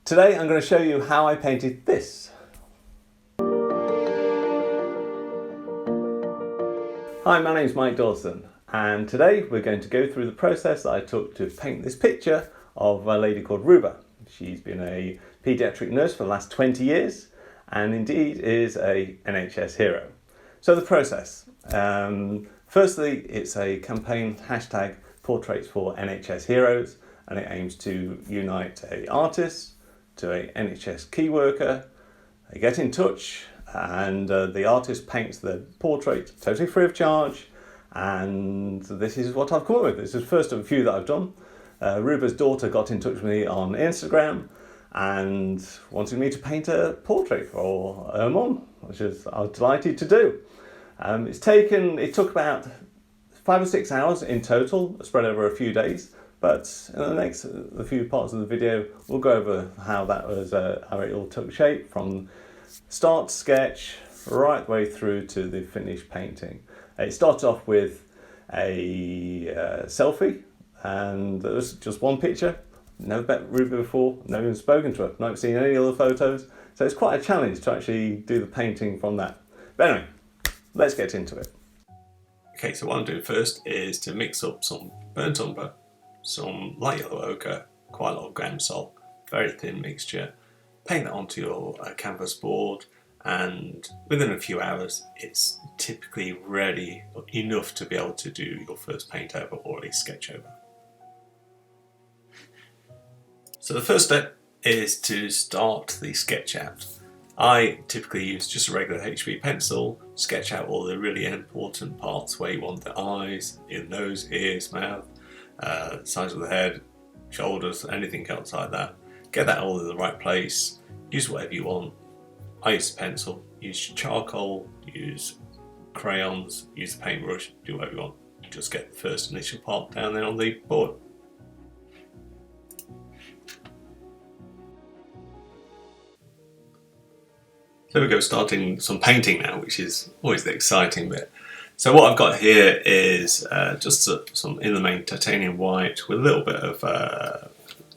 Today I'm going to show you how I painted this. Hi, my name is Mike Dawson, and today we're going to go through the process that I took to paint this picture of a lady called Ruba. She's been a paediatric nurse for the last 20 years and indeed is a NHS hero. So the process. Firstly, it's a campaign hashtag Portraits for NHS Heroes, and it aims to unite an artist to a NHS key worker. They get in touch and the artist paints the portrait totally free of charge, and this is what I've come up with. This is the first of a few that I've done. Ruba's daughter got in touch with me on Instagram and wanted me to paint a portrait for her mum, which I was delighted to do. It took about 5 or 6 hours in total, spread over a few days, but in the few parts of the video we'll go over how it all took shape from start sketch right the way through to the finished painting. It started off with a selfie, and there was just one picture. Never met Ruby before, never even spoken to her, not seen any other photos, so it's quite a challenge to actually do the painting from that. But anyway, let's get into it. Okay, so what I'm doing first is to mix up some burnt umber, some light yellow ochre, quite a lot of Gamsol, very thin mixture. Paint that onto your canvas board, and within a few hours it's typically ready enough to be able to do your first paint over or at least sketch over. So the first step is to start the sketch out. I typically use just a regular HB pencil, sketch out all the really important parts where you want the eyes, your nose, ears, mouth, size of the head, shoulders, anything else like that. Get that all in the right place, use whatever you want. I use a pencil, use charcoal, use crayons, use a paintbrush, do whatever you want. Just get the first initial part down there on the board. So we go starting some painting now, which is always the exciting bit. So what I've got here is just some in the main titanium white with a little bit of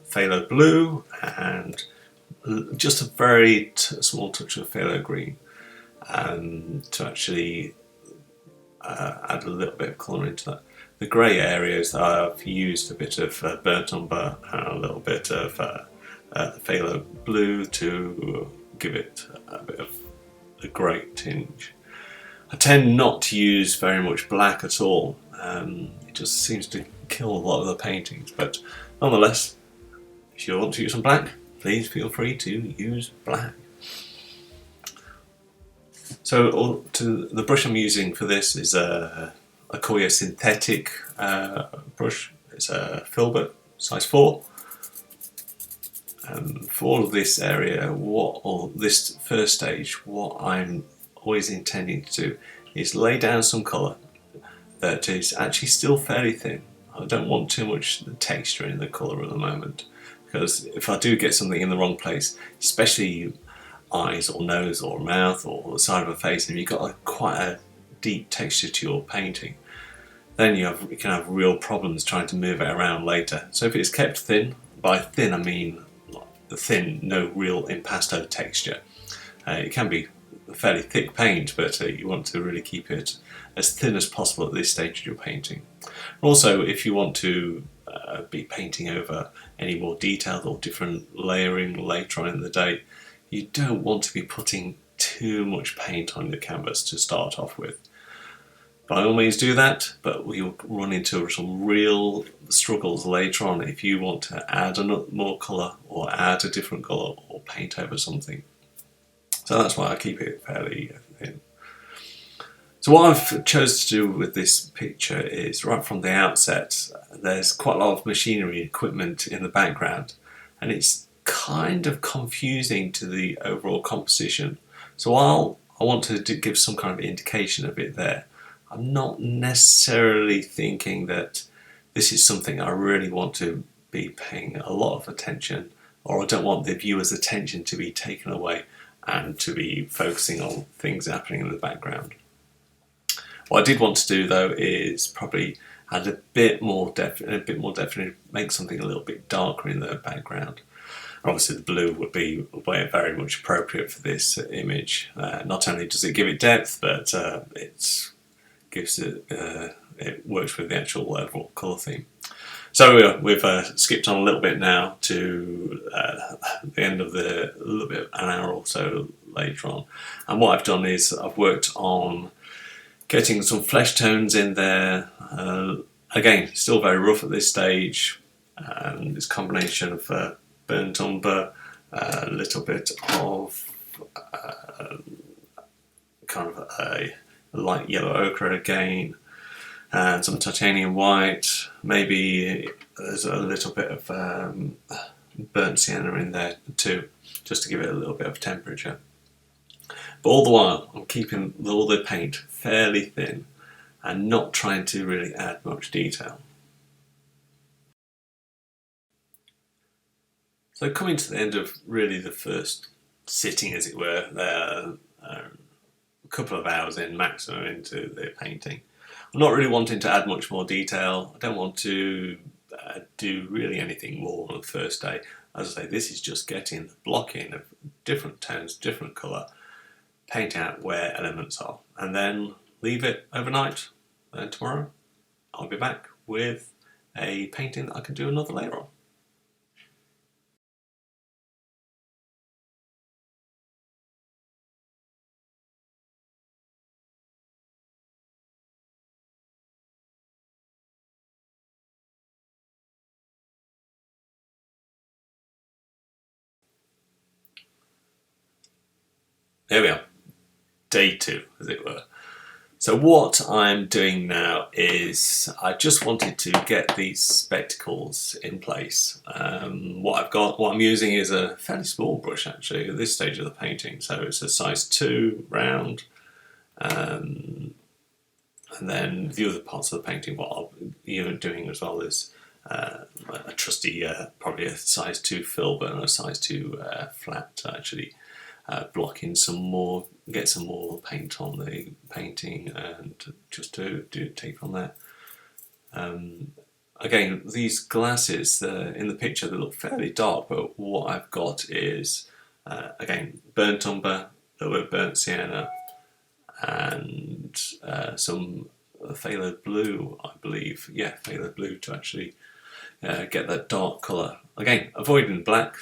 phthalo blue and just a very small touch of phthalo green to actually add a little bit of colour into that. The grey areas I've used a bit of burnt umber and a little bit of phthalo blue to give it a bit of a grey tinge. I tend not to use very much black at all. It just seems to kill a lot of the paintings, but nonetheless, if you want to use some black, please feel free to use black. So the brush I'm using for this is a Koya synthetic brush. It's a filbert, size 4. For all of this area, this first stage, what I'm always intending to do is lay down some colour that is actually still fairly thin. I don't want too much texture in the colour at the moment, because if I do get something in the wrong place, especially eyes or nose or mouth or the side of a face, and you've got quite a deep texture to your painting, then you can have real problems trying to move it around later. So if it's kept thin, by thin I mean the thin, no real impasto texture. It can be fairly thick paint, but you want to really keep it as thin as possible at this stage of your painting. Also, if you want to be painting over any more detailed or different layering later on in the day, you don't want to be putting too much paint on the canvas to start off with. By all means do that, but we'll run into some real struggles later on if you want to add more colour or add a different colour or paint over something. So that's why I keep it fairly thin. So what I've chosen to do with this picture is, right from the outset, there's quite a lot of machinery equipment in the background, and it's kind of confusing to the overall composition. So while I want to give some kind of indication of it there, I'm not necessarily thinking that this is something I really want to be paying a lot of attention, or I don't want the viewer's attention to be taken away and to be focusing on things happening in the background. What I did want to do though is probably add a bit more definition, make something a little bit darker in the background. Obviously the blue would be very much appropriate for this image. Not only does it give it depth, but it works with the actual overall colour theme. So we've skipped on a little bit now to the end of a little bit, an hour or so later on. And what I've done is I've worked on getting some flesh tones in there. Again, still very rough at this stage. This combination of burnt umber, a little bit of kind of a light yellow ochre again, and some titanium white. Maybe there's a little bit of burnt sienna in there too, just to give it a little bit of temperature. But all the while, I'm keeping all the paint fairly thin and not trying to really add much detail. So coming to the end of really the first sitting, as it were, a couple of hours in maximum into the painting. I'm not really wanting to add much more detail. I don't want to do really anything more on the first day. As I say, this is just getting the block in of different tones, different colour, paint out where elements are, and then leave it overnight. And tomorrow I'll be back with a painting that I can do another layer on. There we are, day 2, as it were. So what I'm doing now is I just wanted to get these spectacles in place. What I'm using is a fairly small brush actually at this stage of the painting. So it's a size 2 round, and then the other parts of the painting, what I'll be doing as well is a trusty, probably a size 2 filbert and a size 2 flat to actually block in some more, get some more paint on the painting, and just to take from there. Again, these glasses in the picture, they look fairly dark, but what I've got is again burnt umber, a little bit of burnt sienna, and some phthalo blue, I believe. Yeah, phthalo blue to actually get that dark colour. Again, avoiding black.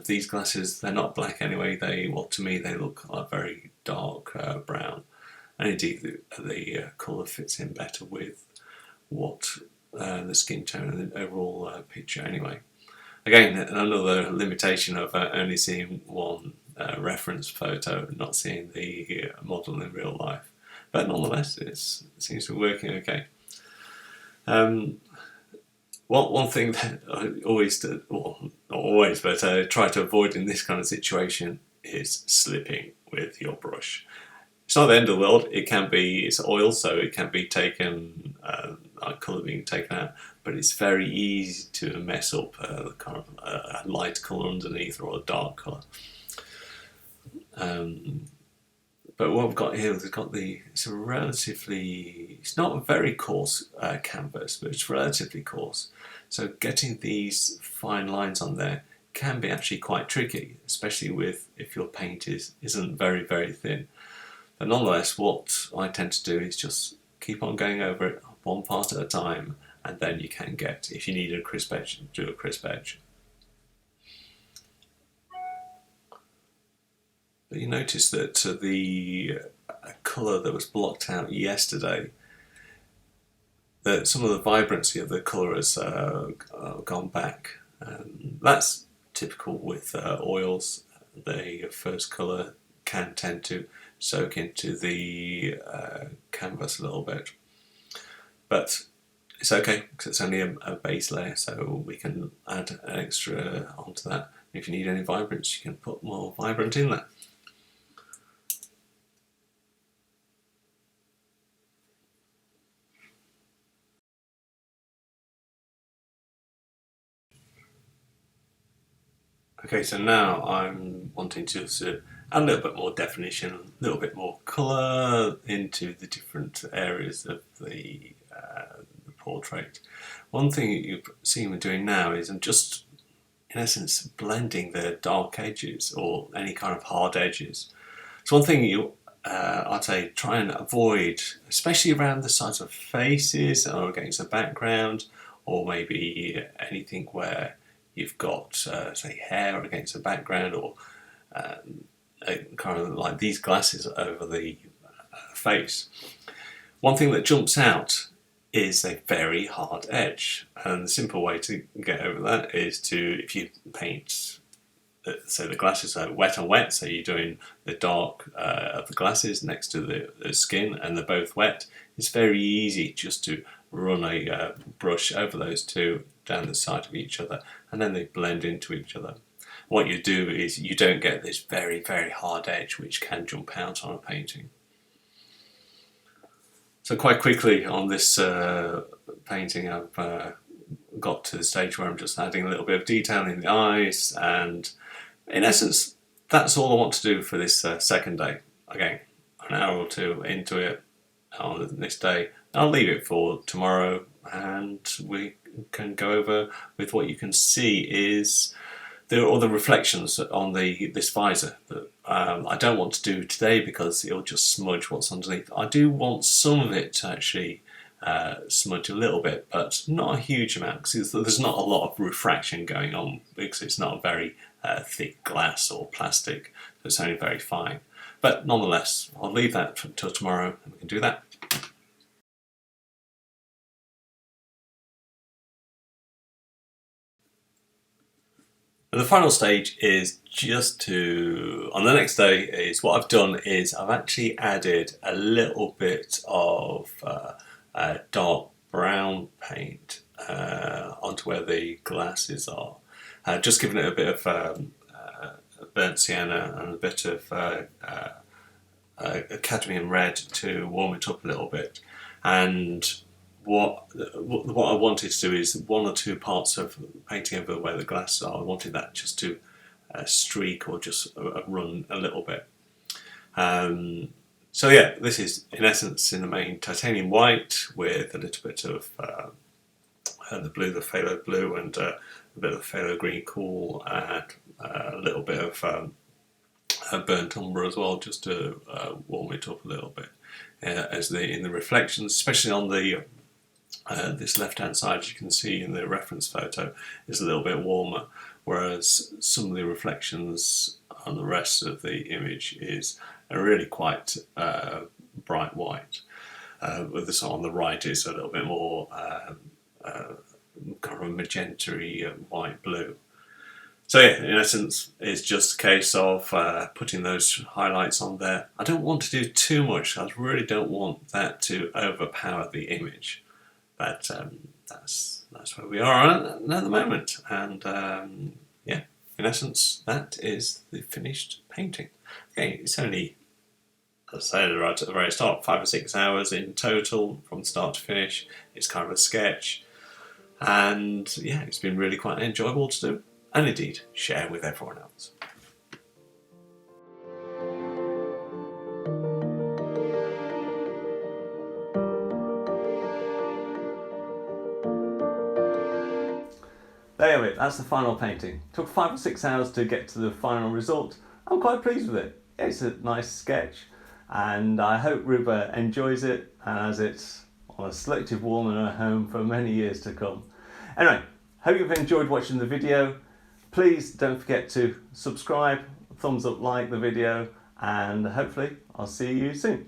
These glasses, they're not black anyway. To me, they look like very dark brown, and indeed the colour fits in better with what the skin tone and the overall picture anyway. Again, another limitation of only seeing one reference photo, not seeing the model in real life, but nonetheless, it seems to be working okay. One thing that I always do, well, not always, but I try to avoid in this kind of situation is slipping with your brush. It's not the end of the world. It's oil, so it can be taken, colour being taken out, but it's very easy to mess up the kind of a light colour underneath or a dark colour. But what we've got here, it's a relatively, it's not a very coarse canvas, but it's relatively coarse. So getting these fine lines on there can be actually quite tricky, especially if your paint isn't very, very thin. But nonetheless, what I tend to do is just keep on going over it one part at a time, and then you can get, if you need a crisp edge, do a crisp edge. But you notice that the colour that was blocked out yesterday, that some of the vibrancy of the colour has gone back. That's typical with oils. The first colour can tend to soak into the canvas a little bit. But it's okay, because it's only a base layer, so we can add an extra onto that. If you need any vibrance, you can put more vibrant in there. Okay, so now I'm wanting to add a little bit more definition, a little bit more colour into the different areas of the portrait. One thing you've seen me doing now is I'm just in essence, blending the dark edges or any kind of hard edges. So one thing I'd say try and avoid, especially around the sides of faces or against the background, or maybe anything where you've got, say, hair against the background, or kind of like these glasses over the face. One thing that jumps out is a very hard edge, and the simple way to get over that is to, if you paint, so the glasses are wet on wet, so you're doing the dark of the glasses next to the skin and they're both wet, it's very easy just to run a brush over those two down the side of each other, and then they blend into each other. What you do is you don't get this very, very hard edge which can jump out on a painting. So quite quickly on this painting, I've got to the stage where I'm just adding a little bit of detail in the eyes, and in essence that's all I want to do for this second day. Again, an hour or two into it on this day. I'll leave it for tomorrow and we can go over with what you can see is all the reflections on this visor that I don't want to do today because it'll just smudge what's underneath. I do want some of it to actually smudge a little bit, but not a huge amount, because there's not a lot of refraction going on because it's not a very thick glass or plastic, so it's only very fine. But nonetheless, I'll leave that until tomorrow and we can do that. And the final stage is just to, on the next day, is what I've done is I've actually added a little bit of dark brown paint onto where the glasses are. Just giving it a bit of burnt sienna and a bit of cadmium red to warm it up a little bit. And what I wanted to do is one or two parts of painting over where the glasses are, I wanted that just to streak or just run a little bit. So yeah, this is in essence in the main titanium white with a little bit of the blue, the phthalo blue, and a bit of the phthalo green cool, and a little bit of burnt umber as well, just to warm it up a little bit. As in the reflections, especially on the this left-hand side, you can see in the reference photo is a little bit warmer, whereas some of the reflections on the rest of the image is really quite bright white. With this on the right is a little bit more kind of a magenta-y white blue. So yeah, in essence, it's just a case of putting those highlights on there. I don't want to do too much. I really don't want that to overpower the image. But that's where we are at the moment. And yeah, in essence, that is the finished painting. Okay, it's only, as I said right at the very start, 5 or 6 hours in total from start to finish. It's kind of a sketch. And yeah, it's been really quite enjoyable to do. And indeed, share with everyone else. There you have it, that's the final painting. Took 5 or 6 hours to get to the final result. I'm quite pleased with it. It's a nice sketch, and I hope Ruba enjoys it and has it on a selective wall in her home for many years to come. Anyway, hope you've enjoyed watching the video. Please don't forget to subscribe, thumbs up, like the video, and hopefully I'll see you soon.